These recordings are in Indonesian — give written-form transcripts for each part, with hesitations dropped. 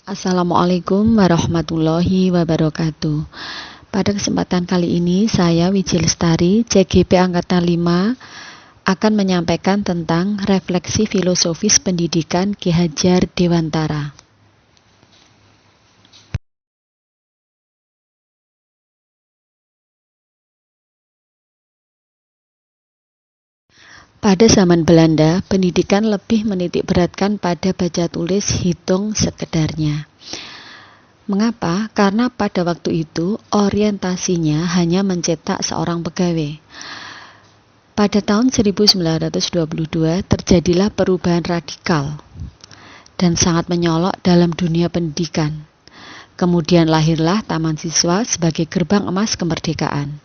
Assalamualaikum warahmatullahi wabarakatuh. Pada kesempatan kali ini, saya Wiji Lestari, CGP Angkatan 5, akan menyampaikan tentang refleksi filosofis pendidikan Ki Hajar Dewantara. Pada zaman Belanda, pendidikan lebih menitik beratkan pada baca tulis hitung sekedarnya. Mengapa? Karena pada waktu itu orientasinya hanya mencetak seorang pegawai. Pada tahun 1922 terjadilah perubahan radikal dan sangat menyolok dalam dunia pendidikan. Kemudian lahirlah Taman Siswa sebagai gerbang emas kemerdekaan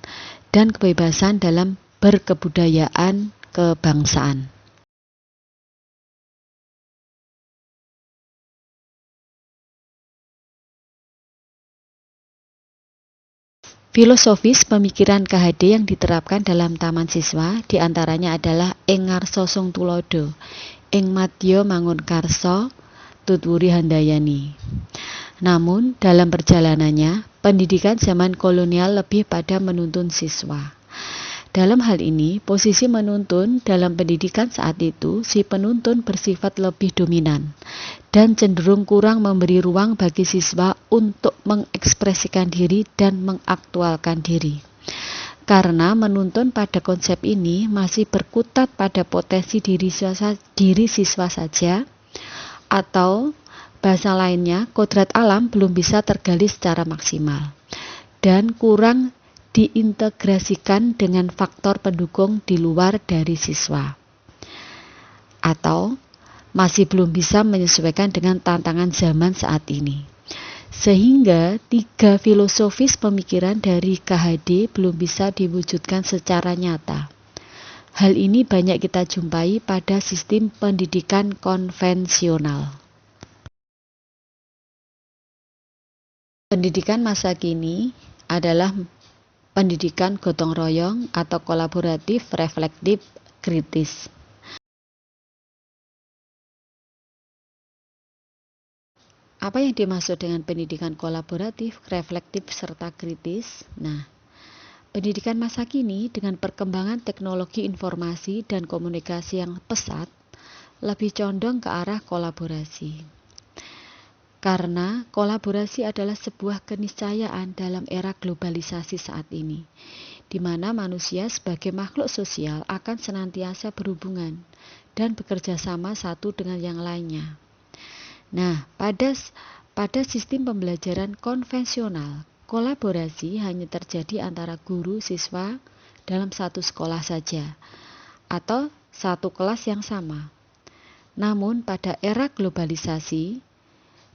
dan kebebasan dalam berkebudayaan kebangsaan. Filosofis pemikiran KHD yang diterapkan dalam Taman Siswa diantaranya adalah ing ngarsa sung tulodo, ing madya mangun karsa, tutwuri handayani. Namun, dalam perjalanannya, pendidikan zaman kolonial lebih pada menuntun siswa. Dalam hal ini, posisi menuntun dalam pendidikan saat itu, si penuntun bersifat lebih dominan dan cenderung kurang memberi ruang bagi siswa untuk mengekspresikan diri dan mengaktualkan diri. Karena menuntun pada konsep ini masih berkutat pada potensi diri siswa saja, atau bahasa lainnya, kodrat alam belum bisa tergali secara maksimal dan kurang diintegrasikan dengan faktor pendukung di luar dari siswa, atau masih belum bisa menyesuaikan dengan tantangan zaman saat ini. Sehingga tiga filosofis pemikiran dari KHD belum bisa diwujudkan secara nyata. Hal ini banyak kita jumpai pada sistem pendidikan konvensional. Pendidikan masa kini adalah pendidikan gotong royong atau kolaboratif, reflektif, kritis. Apa yang dimaksud dengan pendidikan kolaboratif, reflektif, serta kritis? Nah, pendidikan masa kini dengan perkembangan teknologi informasi dan komunikasi yang pesat lebih condong ke arah kolaborasi. Karena kolaborasi adalah sebuah keniscayaan dalam era globalisasi saat ini, di mana manusia sebagai makhluk sosial akan senantiasa berhubungan dan bekerja sama satu dengan yang lainnya. Nah, pada sistem pembelajaran konvensional, kolaborasi hanya terjadi antara guru siswa dalam satu sekolah saja, atau satu kelas yang sama. Namun, pada era globalisasi,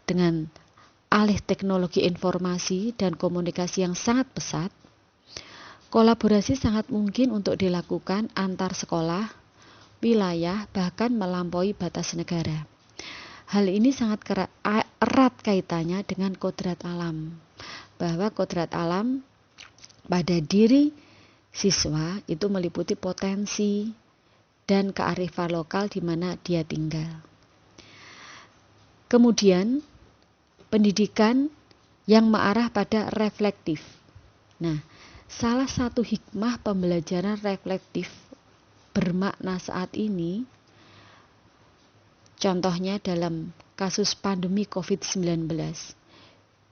dengan alih teknologi informasi dan komunikasi yang sangat pesat, kolaborasi sangat mungkin untuk dilakukan antar sekolah, wilayah, bahkan melampaui batas negara. Hal ini sangat erat kaitannya dengan kodrat alam, bahwa kodrat alam pada diri siswa itu meliputi potensi dan kearifan lokal di mana dia tinggal. Kemudian, pendidikan yang mengarah pada reflektif. Nah, salah satu hikmah pembelajaran reflektif bermakna saat ini, contohnya dalam kasus pandemi COVID-19,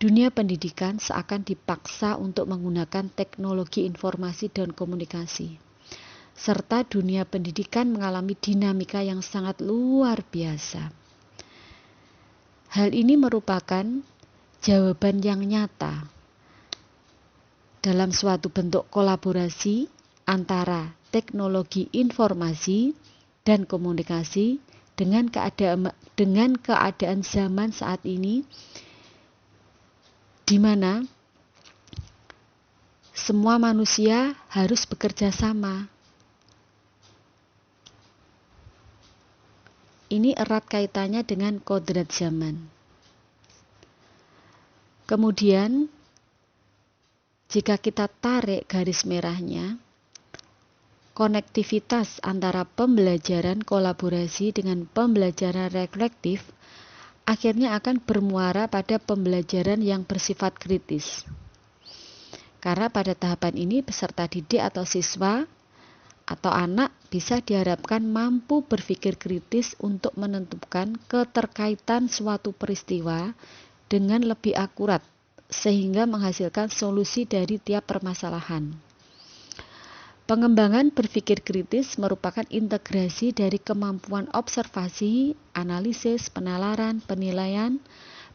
dunia pendidikan seakan dipaksa untuk menggunakan teknologi informasi dan komunikasi, serta dunia pendidikan mengalami dinamika yang sangat luar biasa. Hal ini merupakan jawaban yang nyata dalam suatu bentuk kolaborasi antara teknologi informasi dan komunikasi dengan keadaan zaman saat ini, di mana semua manusia harus bekerja sama. Ini erat kaitannya dengan kodrat zaman. Kemudian, jika kita tarik garis merahnya, konektivitas antara pembelajaran kolaborasi dengan pembelajaran reflektif akhirnya akan bermuara pada pembelajaran yang bersifat kritis. Karena pada tahapan ini peserta didik atau siswa atau anak bisa diharapkan mampu berpikir kritis untuk menentukan keterkaitan suatu peristiwa dengan lebih akurat sehingga menghasilkan solusi dari tiap permasalahan. Pengembangan berpikir kritis merupakan integrasi dari kemampuan observasi, analisis, penalaran, penilaian,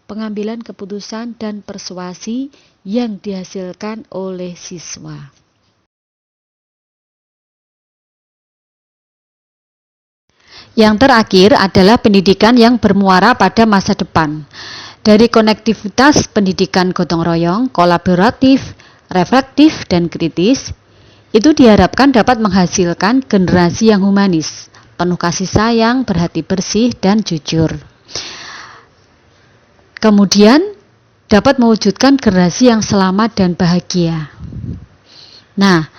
pengambilan keputusan, dan persuasi yang dihasilkan oleh siswa. Yang terakhir adalah pendidikan yang bermuara pada masa depan. Dari konektivitas pendidikan gotong royong, kolaboratif, reflektif, dan kritis, itu diharapkan dapat menghasilkan generasi yang humanis, penuh kasih sayang, berhati bersih, dan jujur. Kemudian dapat mewujudkan generasi yang selamat dan bahagia. Nah,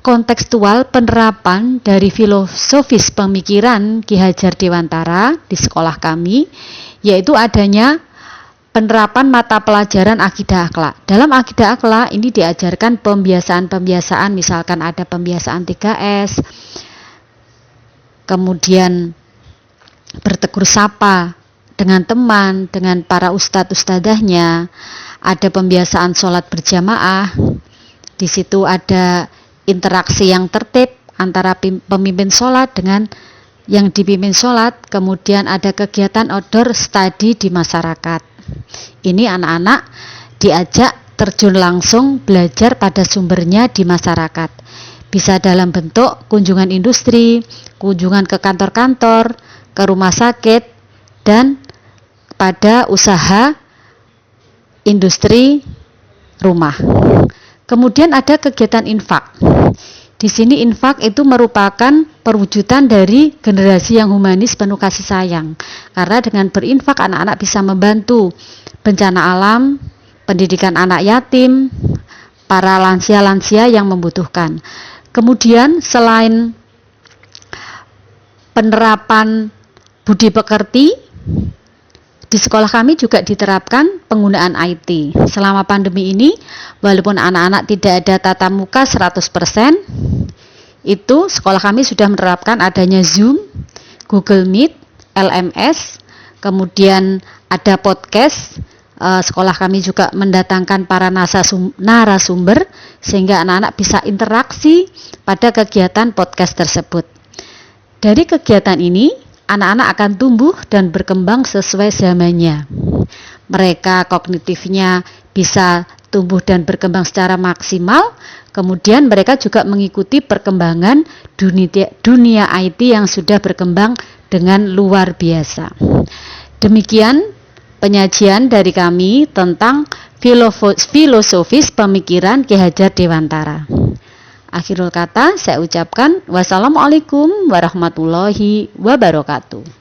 kontekstual penerapan dari filosofis pemikiran Ki Hajar Dewantara di sekolah kami, yaitu adanya penerapan mata pelajaran akidah akhlak. Dalam akidah akhlak ini diajarkan pembiasaan-pembiasaan, misalkan ada pembiasaan 3S, kemudian bertegur sapa dengan teman, dengan para ustadz-ustadzahnya, ada pembiasaan sholat berjamaah, di situ ada interaksi yang tertib antara pemimpin sholat dengan yang dipimpin sholat, kemudian ada kegiatan outdoor study di masyarakat. Ini anak-anak diajak terjun langsung belajar pada sumbernya di masyarakat. Bisa dalam bentuk kunjungan industri, kunjungan ke kantor-kantor, ke rumah sakit, dan pada usaha industri rumah. Kemudian ada kegiatan infak. Di sini infak itu merupakan perwujudan dari generasi yang humanis penuh kasih sayang. Karena dengan berinfak anak-anak bisa membantu bencana alam, pendidikan anak yatim, para lansia-lansia yang membutuhkan. Kemudian selain penerapan budi pekerti, di sekolah kami juga diterapkan penggunaan IT. Selama pandemi ini, walaupun anak-anak tidak ada tatap muka 100%, itu sekolah kami sudah menerapkan adanya Zoom, Google Meet, LMS, kemudian ada podcast. Sekolah kami juga mendatangkan para narasumber sehingga anak-anak bisa interaksi pada kegiatan podcast tersebut. Dari kegiatan ini, anak-anak akan tumbuh dan berkembang sesuai zamannya. Mereka kognitifnya bisa tumbuh dan berkembang secara maksimal, kemudian mereka juga mengikuti perkembangan dunia IT yang sudah berkembang dengan luar biasa. Demikian penyajian dari kami tentang filosofis pemikiran Ki Hajar Dewantara. Akhirul kata saya ucapkan wassalamualaikum warahmatullahi wabarakatuh.